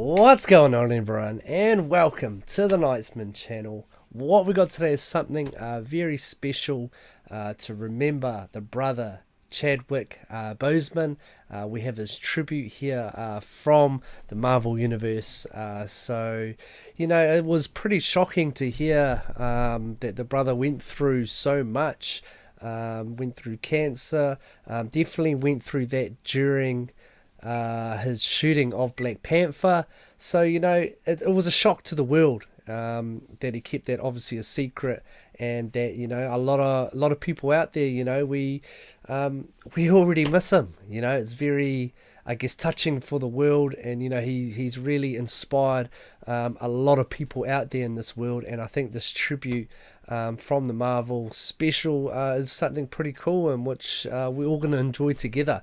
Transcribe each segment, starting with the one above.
What's going on, everyone, and welcome to the Knightsman Channel. What we got today is something very special to remember the brother Chadwick Boseman. We have his tribute here from the Marvel Universe. So, it was pretty shocking to hear that the brother went through so much, went through cancer, definitely went through that during his shooting of Black Panther. So it was a shock to the world that he kept that obviously a secret, and that a lot of people out there, we already miss him. It's very, I guess, touching for the world, and he's really inspired a lot of people out there in this world, and I think this tribute from the Marvel special is something pretty cool, and which we're all going to enjoy together,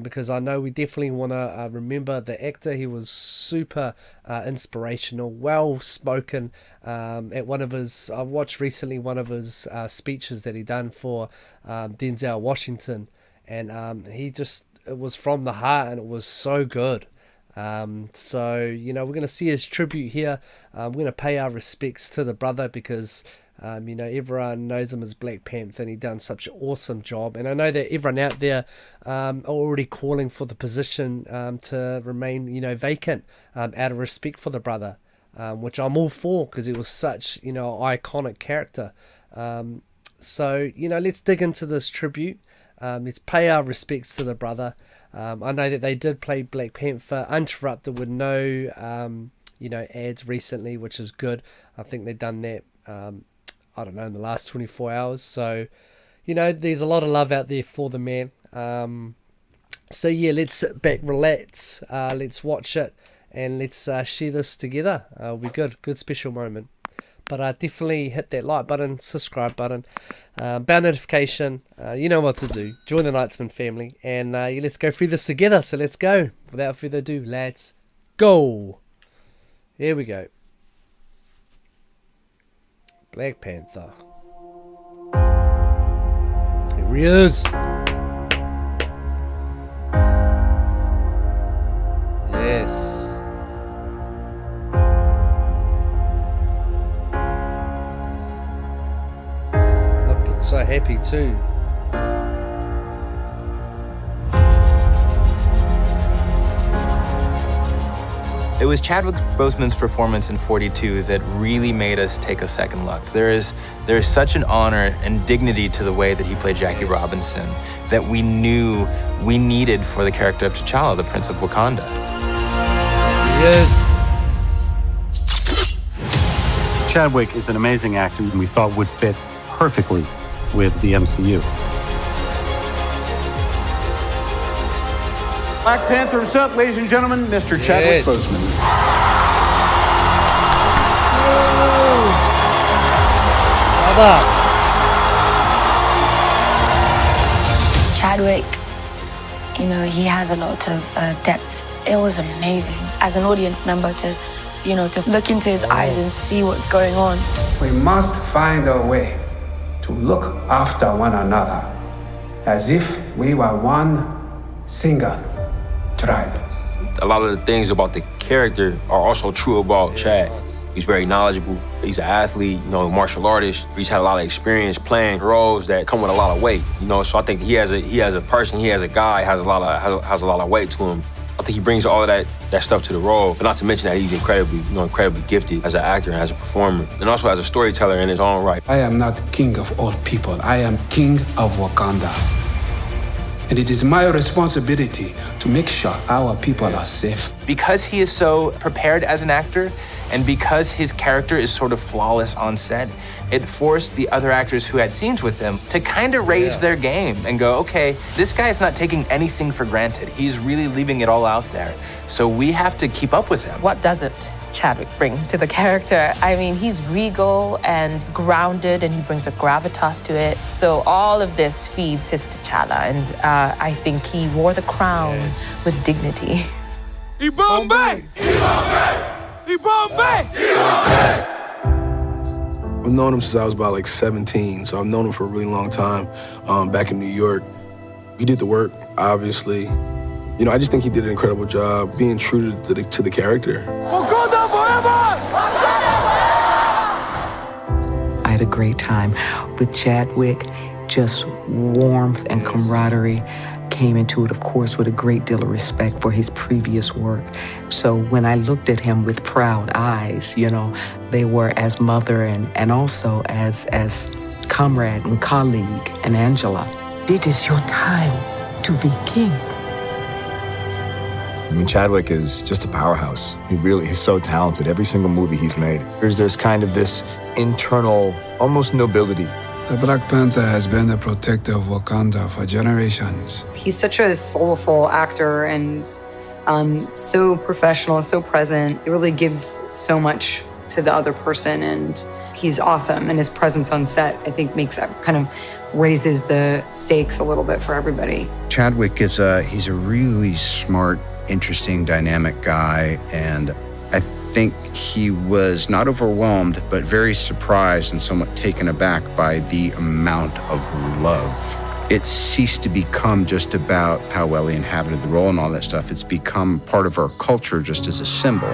because I know we definitely want to remember the actor. He was super inspirational, well spoken. At one of his, I watched recently one of his speeches that he done for Denzel Washington, and it was from the heart, and it was so good. So we're going to see his tribute here. We're going to pay our respects to the brother, because everyone knows him as Black Panther, and he done such an awesome job. And I know that everyone out there are already calling for the position to remain vacant, out of respect for the brother, which I'm all for, because it was such iconic character. So let's dig into this tribute. Let's pay our respects to the brother. I know that they did play Black Panther uninterrupted with no ads recently, which is good. I think they've done that in the last 24 hours. So there's a lot of love out there for the man. So yeah, let's sit back, relax, let's watch it, and let's share this together. It'll be good special moment. But definitely hit that like button, subscribe button, bell notification. You know what to do. Join the Knightsman family, and let's go through this together. So let's go. Without further ado, let's go. Here we go. Black Panther. Here he is. Yes. So happy too. It was Chadwick Boseman's performance in 42 that really made us take a second look. There is such an honor and dignity to the way that he played Jackie Robinson that we knew we needed for the character of T'Challa, the Prince of Wakanda. Yes. Chadwick is an amazing actor, and we thought would fit perfectly with the MCU. Black Panther himself, ladies and gentlemen, Mr. Chadwick Boseman. Chadwick, he has a lot of depth. It was amazing as an audience member to look into his eyes and see what's going on. We must find a way to look after one another as if we were one single tribe. A lot of the things about the character are also true about Chad. He's very knowledgeable. He's an athlete, martial artist. He's had a lot of experience playing roles that come with a lot of weight. So I think he as a person, he as a guy has a lot of weight to him. I think he brings all of that stuff to the role, but not to mention that he's incredibly gifted as an actor and as a performer, and also as a storyteller in his own right. I am not king of all people. I am king of Wakanda. And it is my responsibility to make sure our people are safe. Because he is so prepared as an actor, and because his character is sort of flawless on set, it forced the other actors who had scenes with him to kind of raise their game and go, okay, this guy is not taking anything for granted. He's really leaving it all out there. So we have to keep up with him. What doesn't Chadwick bring to the character? I mean, he's regal and grounded, and he brings a gravitas to it. So all of this feeds his T'Challa, and I think he wore the crown with dignity. Bombay! Bombay! I've known him since I was about 17, so I've known him for a really long time. Back in New York, he did the work, obviously. You know, I just think he did an incredible job being true to the character. I had a great time with Chadwick. Just warmth and camaraderie came into it, of course, with a great deal of respect for his previous work. So when I looked at him with proud eyes, you know, they were as mother and also as comrade and colleague and Angela. It is your time to be king. I mean, Chadwick is just a powerhouse. He's so talented. Every single movie he's made, there's kind of this internal, almost nobility. The Black Panther has been the protector of Wakanda for generations. He's such a soulful actor and so professional, so present. He really gives so much to the other person, and he's awesome. And his presence on set, I think, raises the stakes a little bit for everybody. Chadwick he's a really smart, interesting, dynamic guy, and I think he was not overwhelmed, but very surprised and somewhat taken aback by the amount of love. It ceased to become just about how well he inhabited the role and all that stuff. It's become part of our culture just as a symbol.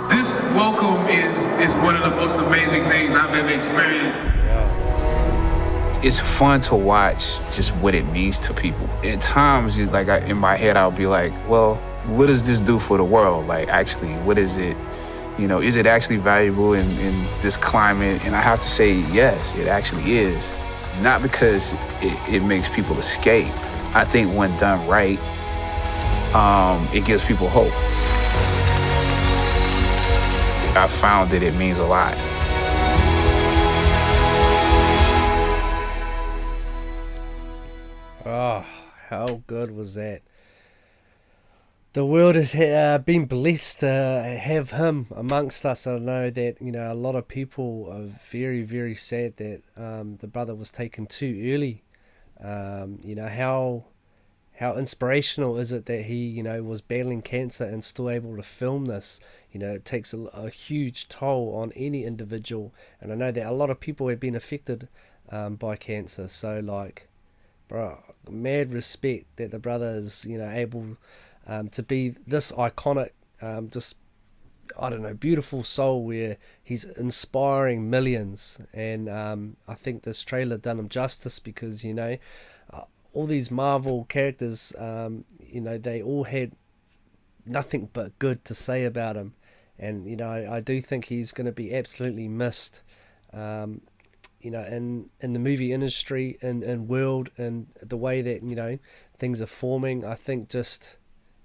This welcome is one of the most amazing things I've ever experienced. It's fun to watch just what it means to people. At times, in my head, I'll be like, well, what does this do for the world? Like, actually, what is it? You know, is it actually valuable in this climate? And I have to say, yes, it actually is. Not because it makes people escape. I think when done right, it gives people hope. I found that it means a lot. Oh, how good was that? The world has been blessed to have him amongst us. I know that, you know, a lot of people are very, very sad that the brother was taken too early. You know, how inspirational is it that he, you know, was battling cancer and still able to film this? You know, it takes a huge toll on any individual. And I know that a lot of people have been affected by cancer. So, like, bro, mad respect that the brother is, you know, able to be this iconic, just, I don't know, beautiful soul where he's inspiring millions. And I think this trailer done him justice because, you know, all these Marvel characters, you know, they all had nothing but good to say about him. And, you know, I do think he's going to be absolutely missed, you know, in the movie industry and world and the way that, you know, things are forming. I think just,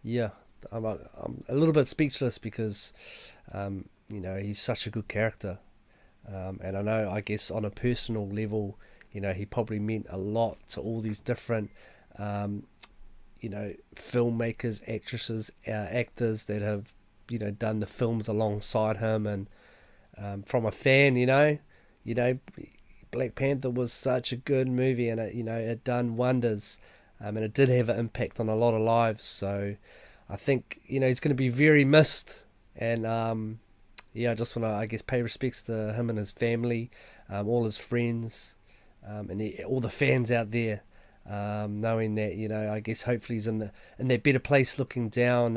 yeah, I'm a little bit speechless because, you know, he's such a good character. And I know, I guess, on a personal level, you know, he probably meant a lot to all these different, you know, filmmakers, actresses, actors that have, you know, done the films alongside him. And from a fan, you know, Black Panther was such a good movie, and it, you know, it done wonders, and it did have an impact on a lot of lives. So I think, you know, he's going to be very missed. And yeah, I just want to, I guess, pay respects to him and his family, all his friends, and all the fans out there, knowing that, you know, I guess hopefully he's in that better place looking down.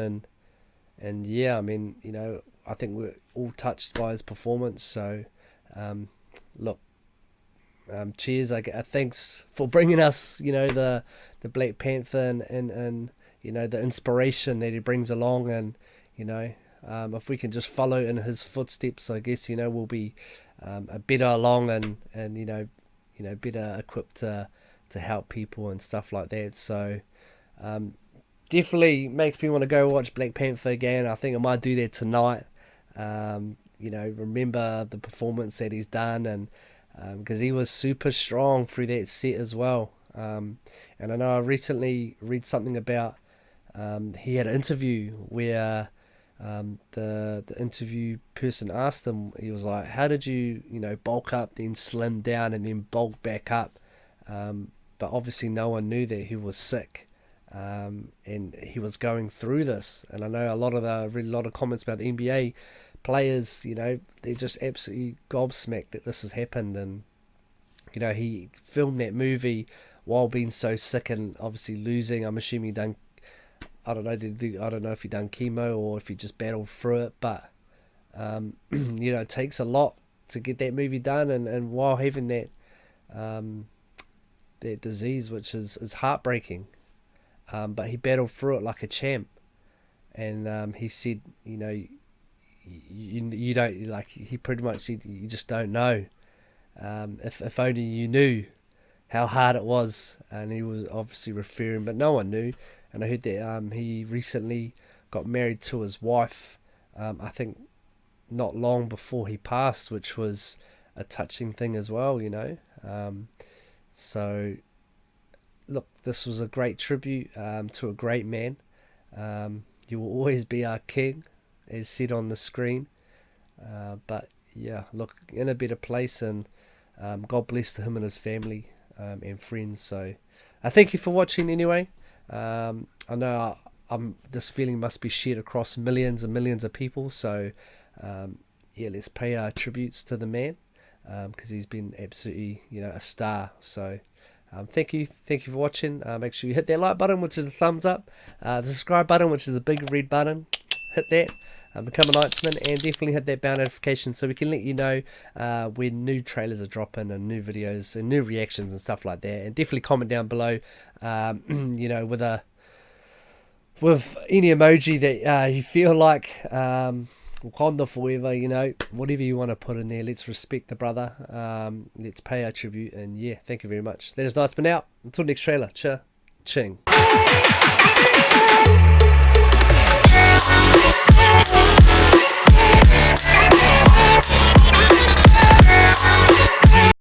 And yeah, I mean, you know, I think we're all touched by his performance. So look, cheers, thanks for bringing us, you know, the Black Panther and you know, the inspiration that he brings along. And, you know, if we can just follow in his footsteps, I guess, you know, we'll be a better along and you know, better equipped to help people and stuff like that. So definitely makes me want to go watch Black Panther again. I think I might do that tonight. You know, remember the performance that he's done, and because he was super strong through that set as well. And I know I recently read something about he had an interview where the interview person asked him, he was like, how did you, you know, bulk up, then slim down, and then bulk back up? But obviously no one knew that he was sick, and he was going through this. And I know I read a lot of comments about the NBA players, you know, they're just absolutely gobsmacked that this has happened. And, you know, he filmed that movie while being so sick and obviously losing. I'm assuming he done, I don't know if he done chemo or if he just battled through it, but you know, it takes a lot to get that movie done, and while having that that disease, which is heartbreaking, but he battled through it like a champ. And he said, you know, you don't, like, he pretty much said, you just don't know. If only you knew how hard it was. And he was obviously referring, but no one knew. And I heard that he recently got married to his wife, I think not long before he passed, which was a touching thing as well, you know. So, look, this was a great tribute to a great man. You will always be our king, as said on the screen. But yeah, look, in a better place, and God bless to him and his family and friends. So I thank you for watching anyway. I know this feeling must be shared across millions and millions of people. So yeah, let's pay our tributes to the man, because he's been absolutely, you know, a star. So thank you for watching. Make sure you hit that like button, which is a thumbs up, the subscribe button, which is the big red button. Hit that, become a Knightsman, and definitely hit that bell notification so we can let you know when new trailers are dropping and new videos and new reactions and stuff like that. And definitely comment down below, you know, with any emoji that you feel like, Wakanda forever, you know, whatever you want to put in there. Let's respect the brother. Let's pay our tribute. And yeah, thank you very much. That is Knightsman out. Until next trailer. Cha-ching.